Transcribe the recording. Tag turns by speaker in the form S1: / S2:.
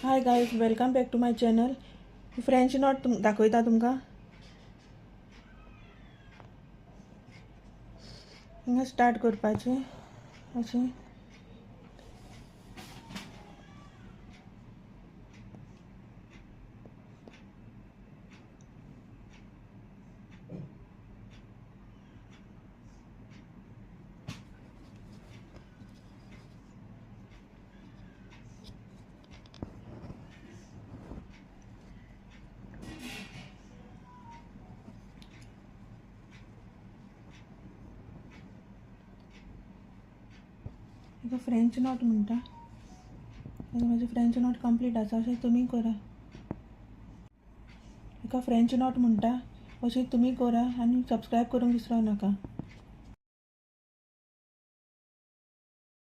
S1: High guys, welcome back to my channel. French knot दाखयता तुमकां. हिंगा स्टार्ट करपाचें अशें. हिका फ्रेंच नॉट म्हणटा. माझे फ्रेंच नॉट कंप्लीट आसा, अशें तुमी करा. हिका फ्रेंच नॉट म्हणटा, अशें तुमी करा आनी सबस्क्रायब करूंक विसरूं नाका.